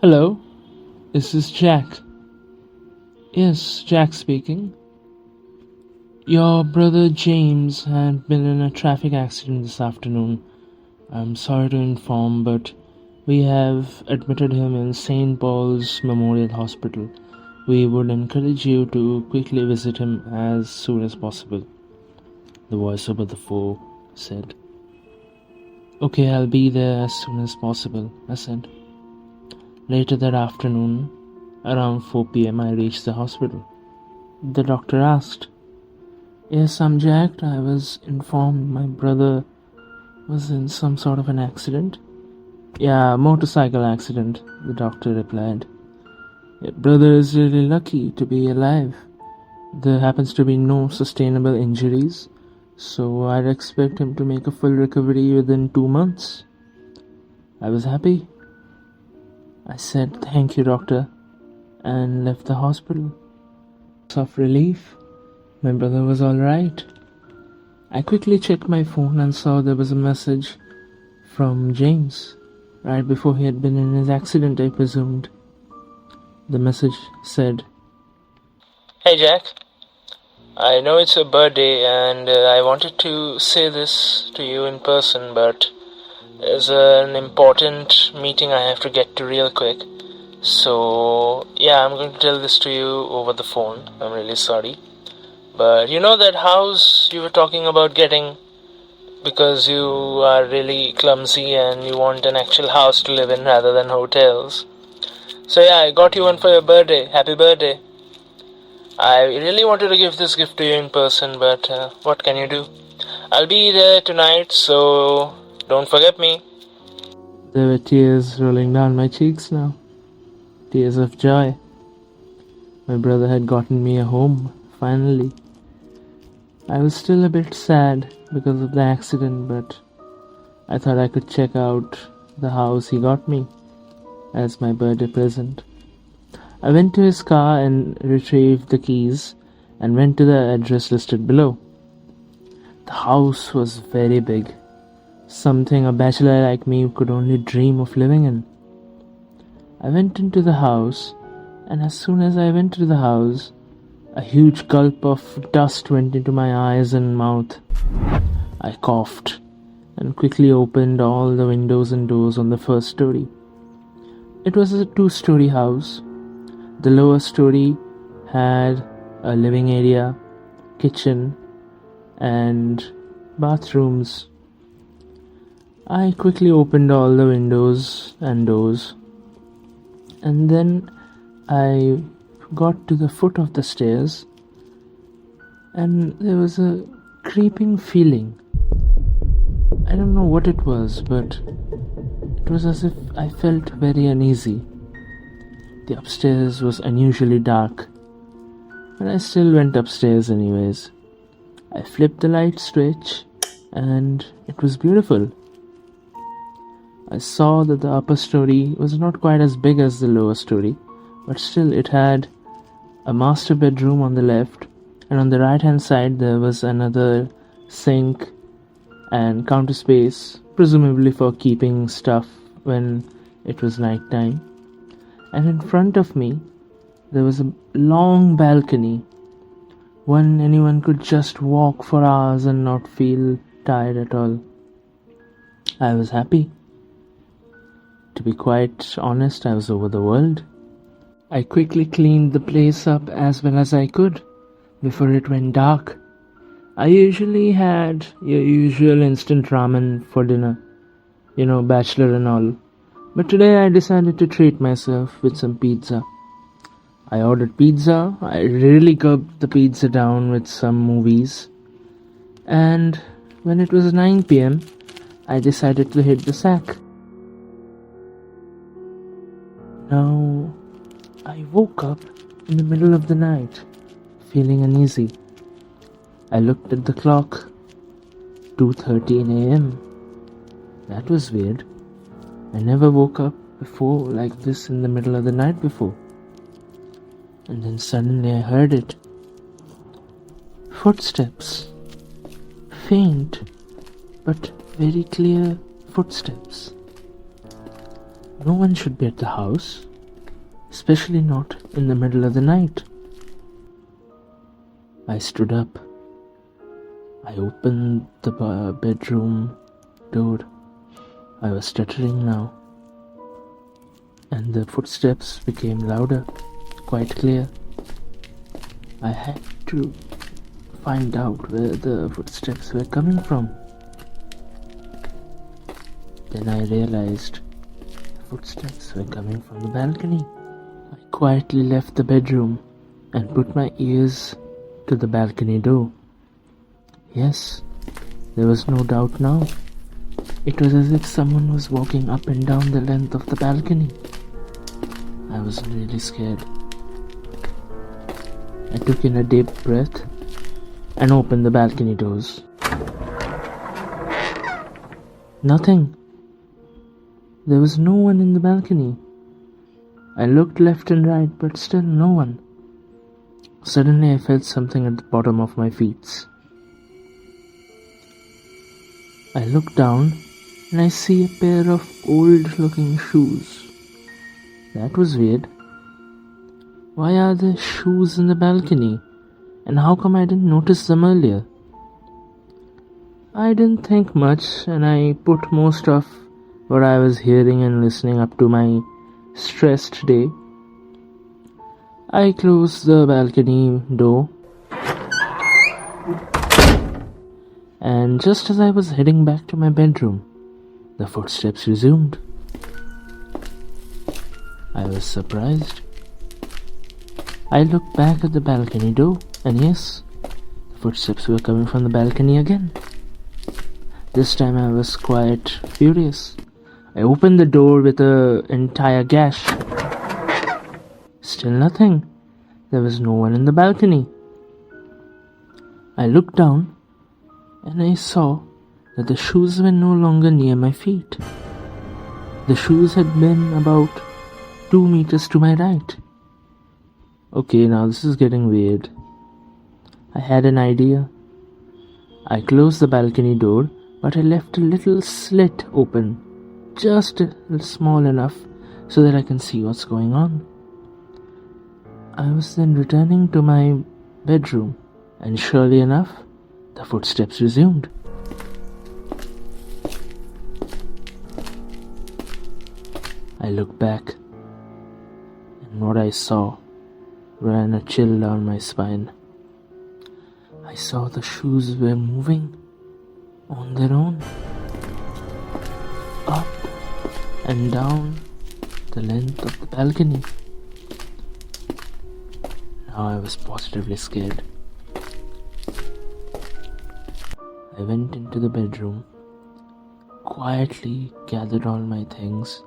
Hello, this is Jack. Yes, Jack speaking. Your brother James had been in a traffic accident this afternoon. I'm sorry to inform, but we have admitted him in St. Paul's Memorial Hospital. We would encourage you to quickly visit him as soon as possible, the voice over the phone said. Okay, I'll be there as soon as possible, I said. Later that afternoon, around 4 p.m., I reached the hospital. The doctor asked, Yes, I'm Jack. I was informed my brother was in some sort of an accident. Yeah, motorcycle accident, the doctor replied. Your brother is really lucky to be alive. There happens to be no sustainable injuries, so I'd expect him to make a full recovery within 2 months. I was happy. I said, Thank you, doctor, and left the hospital. Of relief, my brother was alright. I quickly checked my phone and saw there was a message from James, right before he had been in his accident, I presumed. The message said, Hey Jack, I know it's your birthday and I wanted to say this to you in person, but there's an important meeting I have to get to real quick. So, yeah, I'm going to tell this to you over the phone. I'm really sorry. But you know that house you were talking about getting because you are really clumsy and you want an actual house to live in rather than hotels. So yeah, I got you one for your birthday. Happy birthday. I really wanted to give this gift to you in person, but what can you do? I'll be there tonight, so don't forget me. There were tears rolling down my cheeks now. Tears of joy. My brother had gotten me a home, finally. I was still a bit sad because of the accident, but I thought I could check out the house he got me as my birthday present. I went to his car and retrieved the keys and went to the address listed below. The house was very big, something a bachelor like me could only dream of living in. I went into the house, and as soon as I went to the house, a huge gulp of dust went into my eyes and mouth. I coughed and quickly opened all the windows and doors on the first story. It was a 2-story house. The lower story had a living area, kitchen, and bathrooms. I quickly opened all the windows and doors, and then I got to the foot of the stairs, and there was a creeping feeling. I don't know what it was, but it was as if I felt very uneasy. The upstairs was unusually dark, but I still went upstairs anyways. I flipped the light switch, and it was beautiful. I saw that the upper story was not quite as big as the lower story, but still it had a master bedroom on the left, and on the right hand side there was another sink and counter space, presumably for keeping stuff when it was night time. And in front of me there was a long balcony, one anyone could just walk for hours and not feel tired at all. I was happy. To be quite honest, I was over the world. I quickly cleaned the place up as well as I could before it went dark. I usually had your usual instant ramen for dinner, bachelor and all. But today I decided to treat myself with some pizza. I ordered pizza. I really gulped the pizza down with some movies. And when it was 9 p.m., I decided to hit the sack. Now, I woke up in the middle of the night, feeling uneasy. I looked at the clock, 2:13 a.m. That was weird. I never woke up before like this in the middle of the night before. And then suddenly I heard it. Footsteps. Faint, but very clear footsteps. No one should be at the house. especially not in the middle of the night. I stood up. I opened the bedroom door. I was stuttering now, and the footsteps became louder, quite clear. I had to find out where the footsteps were coming from. Then I realized the footsteps were coming from the balcony. I quietly left the bedroom and put my ears to the balcony door. Yes, there was no doubt now. It was as if someone was walking up and down the length of the balcony. I was really scared. I took in a deep breath and opened the balcony doors. Nothing. There was no one in the balcony. I looked left and right, but still no one. Suddenly I felt something at the bottom of my feet. I look down and I see a pair of old-looking shoes. That was weird. Why are there shoes in the balcony? And how come I didn't notice them earlier? I didn't think much, and I put most of what I was hearing and listening up to my stressed day. I closed the balcony door, and just as I was heading back to my bedroom, the footsteps resumed. I was surprised. I looked back at the balcony door, and yes, the footsteps were coming from the balcony again. This time I was quite furious. I opened the door with an entire gash. Still nothing. There was no one in the balcony. I looked down and I saw that the shoes were no longer near my feet. The shoes had been about 2 meters to my right. Okay, now this is getting weird. I had an idea. I closed the balcony door, but I left a little slit open, just a little small enough so that I can see what's going on. I was then returning to my bedroom, and surely enough, the footsteps resumed. I looked back, and what I saw ran a chill down my spine. I saw the shoes were moving on their own, up and down the length of the balcony. Now I was positively scared. I went into the bedroom, quietly gathered all my things,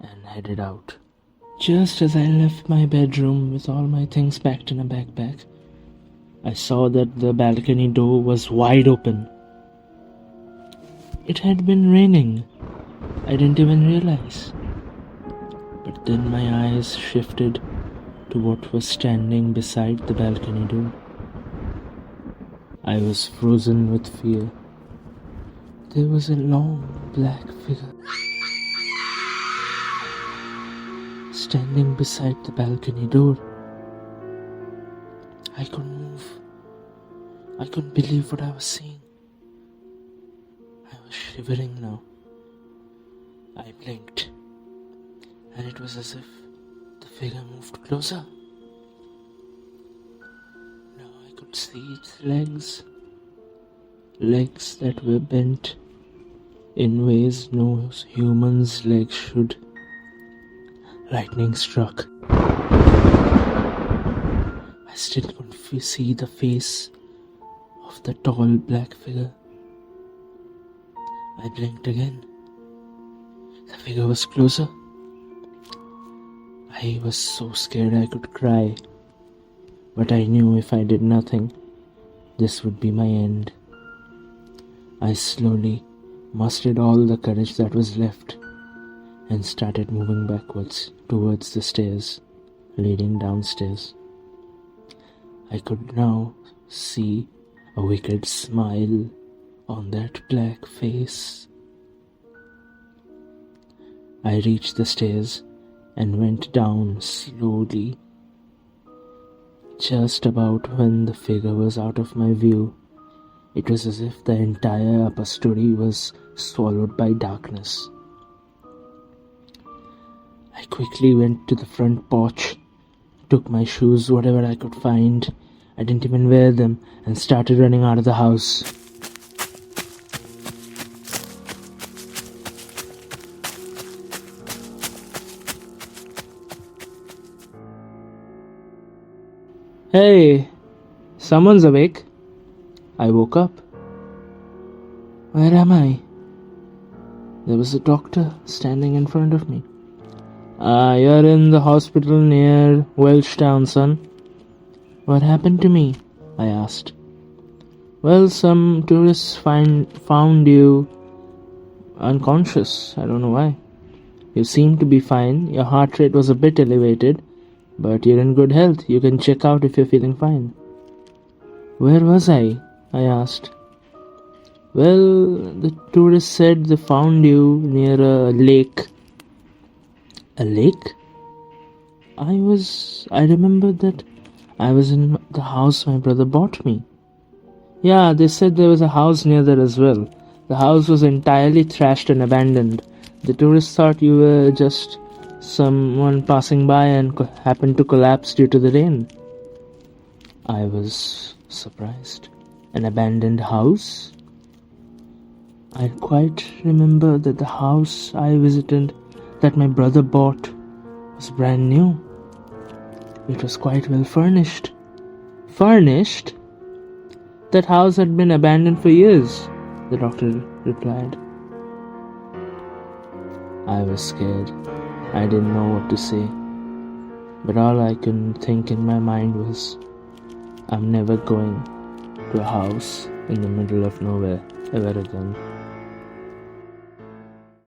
and headed out. Just as I left my bedroom with all my things packed in a backpack, I saw that the balcony door was wide open. It had been raining. I didn't even realize. But then my eyes shifted to what was standing beside the balcony door. I was frozen with fear. There was a long black figure standing beside the balcony door. I couldn't move. I couldn't believe what I was seeing. I was shivering now. I blinked, and it was as if the figure moved closer. Now I could see its legs that were bent in ways no human's legs should. Lightning struck. I still couldn't see the face of the tall black figure. I blinked again. The figure was closer. I was so scared I could cry, but I knew if I did nothing, this would be my end. I slowly mustered all the courage that was left and started moving backwards towards the stairs leading downstairs. I could now see a wicked smile on that black face. I reached the stairs and went down slowly. Just about when the figure was out of my view, it was as if the entire upper story was swallowed by darkness. I quickly went to the front porch, took my shoes, whatever I could find. I didn't even wear them, and started running out of the house. Hey, someone's awake. I woke up. Where am I? There was a doctor standing in front of me. You're in the hospital near Welchtown, son. What happened to me? I asked. Well, some tourists found you unconscious. I don't know why. You seem to be fine. Your heart rate was a bit elevated, but you're in good health. You can check out if you're feeling fine. Where was I asked. Well, the tourists said they found you near a lake. A lake? I remembered that I was in the house my brother bought me. Yeah, they said there was a house near there as well. The house was entirely trashed and abandoned. The tourists thought you were just someone passing by and happened to collapse due to the rain. I was surprised. An abandoned house? I quite remember that the house I visited that my brother bought was brand new. It was quite well furnished. Furnished? That house had been abandoned for years, the doctor replied. I was scared. I didn't know what to say. But all I could think in my mind was, I'm never going to a house in the middle of nowhere ever again.